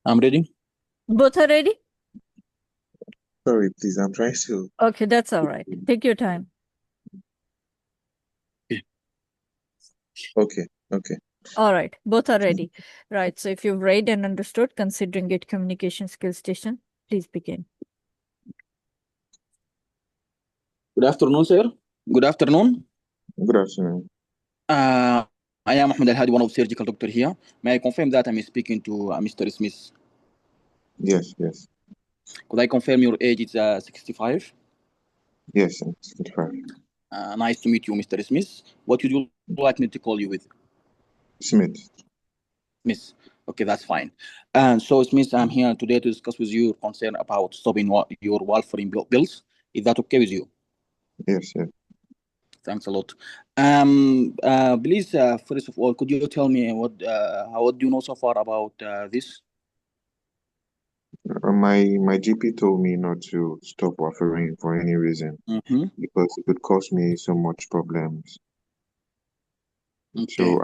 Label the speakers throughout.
Speaker 1: I'm ready.
Speaker 2: Both are ready?
Speaker 3: Sorry, please, I'm trying to.
Speaker 2: Okay, that's all right. Take your time.
Speaker 3: Okay.
Speaker 2: All right, both are ready. Right, so if you've read and understood, considering it communication skills station, please begin.
Speaker 1: Good afternoon, sir. Good afternoon.
Speaker 3: Good afternoon.
Speaker 1: I am Ahmed Al-Hadi, one of surgical doctor here. May I confirm that I'm speaking to Mr. Smith?
Speaker 3: Yes.
Speaker 1: Could I confirm your age is 65?
Speaker 3: Yes, I'm 65.
Speaker 1: Nice to meet you, Mr. Smith. What would you like me to call you with?
Speaker 3: Smith.
Speaker 1: Smith. Okay, that's fine. So, Smith, I'm here today to discuss with you your concern about stopping your Warfarin bills. Is that okay with you?
Speaker 3: Yes.
Speaker 1: Thanks a lot. Please, first of all, could you tell me what do you know so far about this?
Speaker 3: My GP told me not to stop Warfarin for any reason because it could cause me so much problems.
Speaker 1: Okay.
Speaker 3: So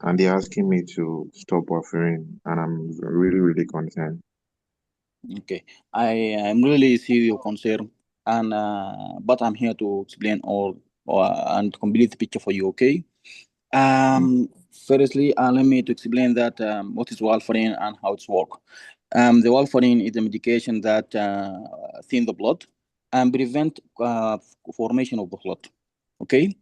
Speaker 3: and they're asking me to stop Warfarin, and I'm really concerned.
Speaker 1: Okay, I am really see your concern, and but I'm here to explain all and complete the picture for you. Okay. Firstly, allow me to explain that what is warfarin and how it's work. The warfarin is a medication that thin the blood and prevent formation of the clot. Okay.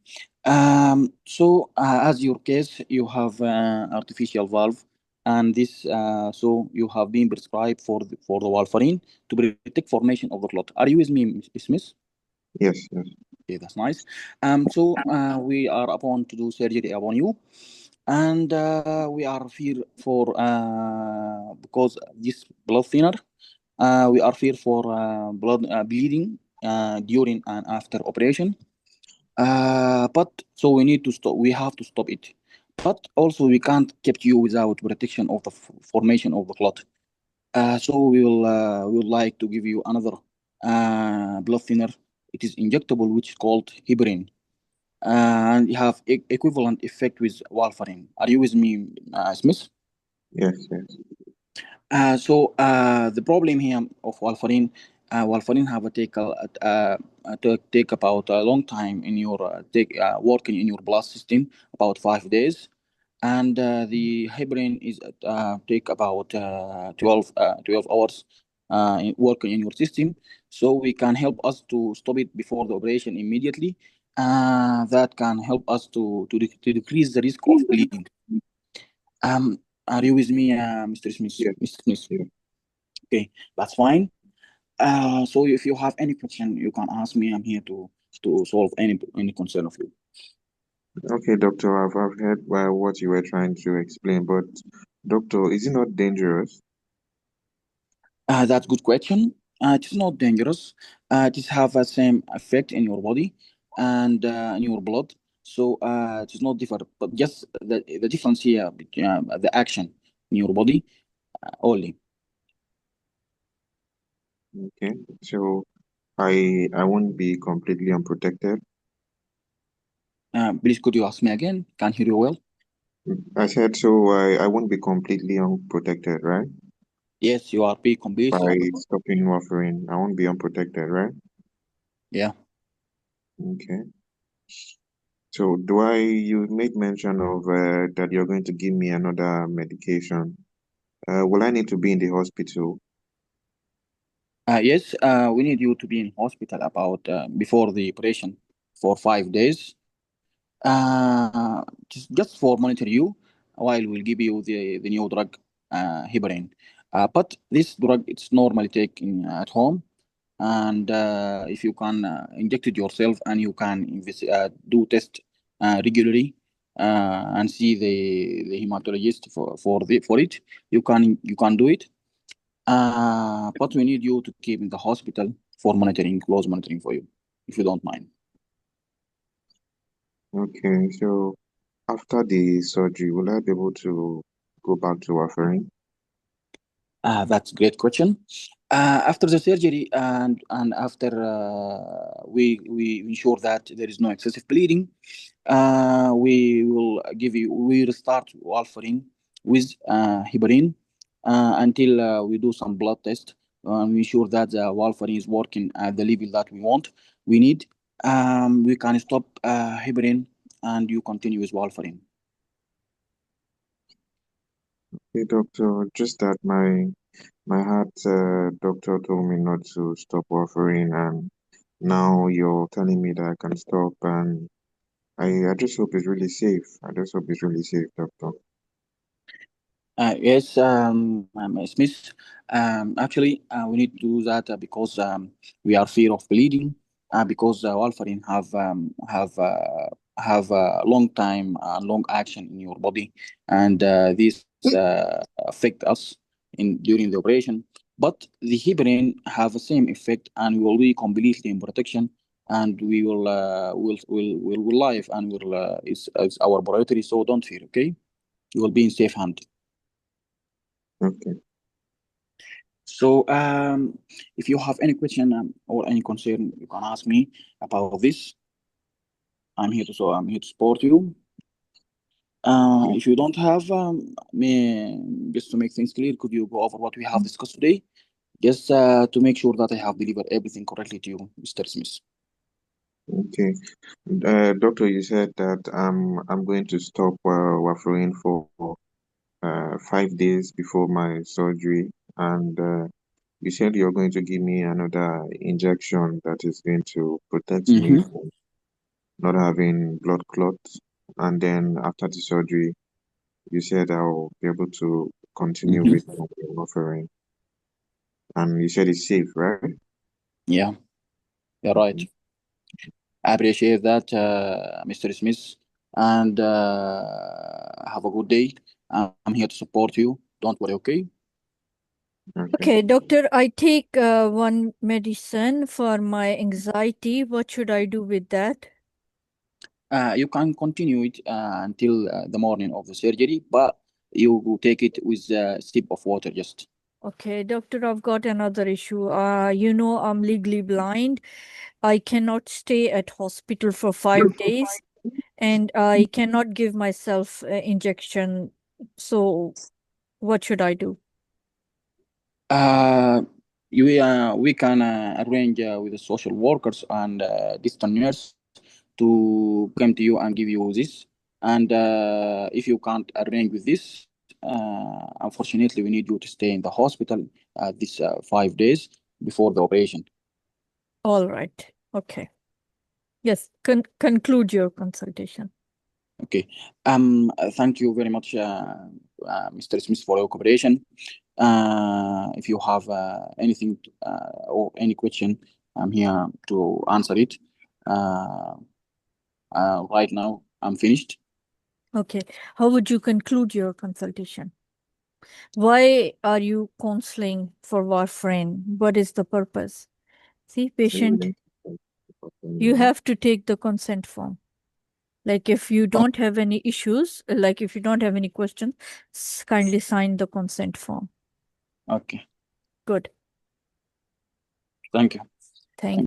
Speaker 1: As your case, you have artificial valve, and this so you have been prescribed for the warfarin to protect formation of the clot. Are you with me, Smith?
Speaker 3: Yes.
Speaker 1: Okay, that's nice. We are upon to do surgery upon you, and we are fear for because this blood thinner, we are fear for blood bleeding during and after operation. But so we need to stop. We have to stop it. But also we can't keep you without protection of the formation of the clot. So we would like to give you another blood thinner. It is injectable, which is called heparin, and you have equivalent effect with warfarin. Are you with me, Smith?
Speaker 3: Yes.
Speaker 1: The problem here of warfarin have to take about a long time in your working in your blood system, about 5 days, and the heparin is take about 12 hours working in your system. So we can help us to stop it before the operation immediately. That can help us to decrease the risk of bleeding. Are you with me, Mr. Smith?
Speaker 3: Yes.
Speaker 1: Mr. Smith?
Speaker 3: Yeah.
Speaker 1: Okay, that's fine. So if you have any question, you can ask me. I'm here to solve any concern of you.
Speaker 3: Okay, doctor, I've heard what you were trying to explain, but doctor, is it not dangerous?
Speaker 1: That's good question. It is not dangerous. It is have the same effect in your body and in your blood. So it is not different, but just the difference here between the action in your body only.
Speaker 3: Okay, so I won't be completely unprotected.
Speaker 1: Please, could you ask me again? Can't hear you well.
Speaker 3: I said so. I won't be completely unprotected, right?
Speaker 1: Yes, you are be completely
Speaker 3: By stopping warfarin, I won't be unprotected, right?
Speaker 1: Yeah.
Speaker 3: Okay. So you made mention of that you're going to give me another medication. Will I need to be in the hospital?
Speaker 1: Yes, we need you to be in hospital about before the operation for 5 days. Just for monitor you while we'll give you the new drug, heparin. But this drug it's normally taken at home, and if you can inject it yourself and you can do test regularly and see the hematologist for it, you can do it. But we need you to keep in the hospital for close monitoring for you, if you don't mind.
Speaker 3: Okay, so after the surgery, will I be able to go back to warfarin?
Speaker 1: That's a great question. After the surgery and after we ensure that there is no excessive bleeding, we will start warfarin with heparin until we do some blood test and we ensure that the warfarin is working at the level that we need. We can stop heparin and you continue with warfarin.
Speaker 3: Okay, doctor, just that my heart doctor told me not to stop Warfarin, and now you're telling me that I can stop, and I just hope it's really safe. I just hope it's really safe, doctor.
Speaker 1: Yes, Smith. Actually, we need to do that because we are fear of bleeding. Because warfarin have a long time, long action in your body, and this affect us in during the operation. But the heparin have the same effect, and we will be completely in protection, and we will live, and it's our priority. So don't fear, okay? You will be in safe hand.
Speaker 3: Okay.
Speaker 1: So, if you have any question or any concern, you can ask me about this. I'm here to support you. If you don't have, just to make things clear, could you go over what we have discussed today, just to make sure that I have delivered everything correctly to you, Mr. Smith?
Speaker 3: Okay. Doctor, you said that I'm going to stop Warfarin for 5 days before my surgery, and you said you're going to give me another injection that is going to protect me from not having blood clots, and then after the surgery, you said I'll be able to continue with my Warfarin, and you said it's safe, right?
Speaker 1: Yeah, you're right. I appreciate that, Mr. Smith, and have a good day. I'm here to support you. Don't worry, okay?
Speaker 2: Okay, doctor, I take one medicine for my anxiety. What should I do with that?
Speaker 1: You can continue it until the morning of the surgery, but you take it with a sip of water just.
Speaker 2: Okay, doctor, I've got another issue. I'm legally blind. I cannot stay at hospital for 5 days, and I cannot give myself injection. So what should I do?
Speaker 1: We can arrange with the social workers and distant nurse to come to you and give you this. And if you can't arrange with this, unfortunately, we need you to stay in the hospital this 5 days before the operation.
Speaker 2: All right. Okay. Yes. Conclude your consultation.
Speaker 1: Okay. Thank you very much, Mr. Smith, for your cooperation. If you have anything or any question, I'm here to answer it. Right now, I'm finished.
Speaker 2: Okay. How would you conclude your consultation? Why are you counseling for warfarin? What is the purpose? See, patient, you have to take the consent form. Like if you don't have any issues, like if you don't have any questions, kindly sign the consent form.
Speaker 1: Okay.
Speaker 2: Good.
Speaker 1: Thank you.
Speaker 2: Thank you.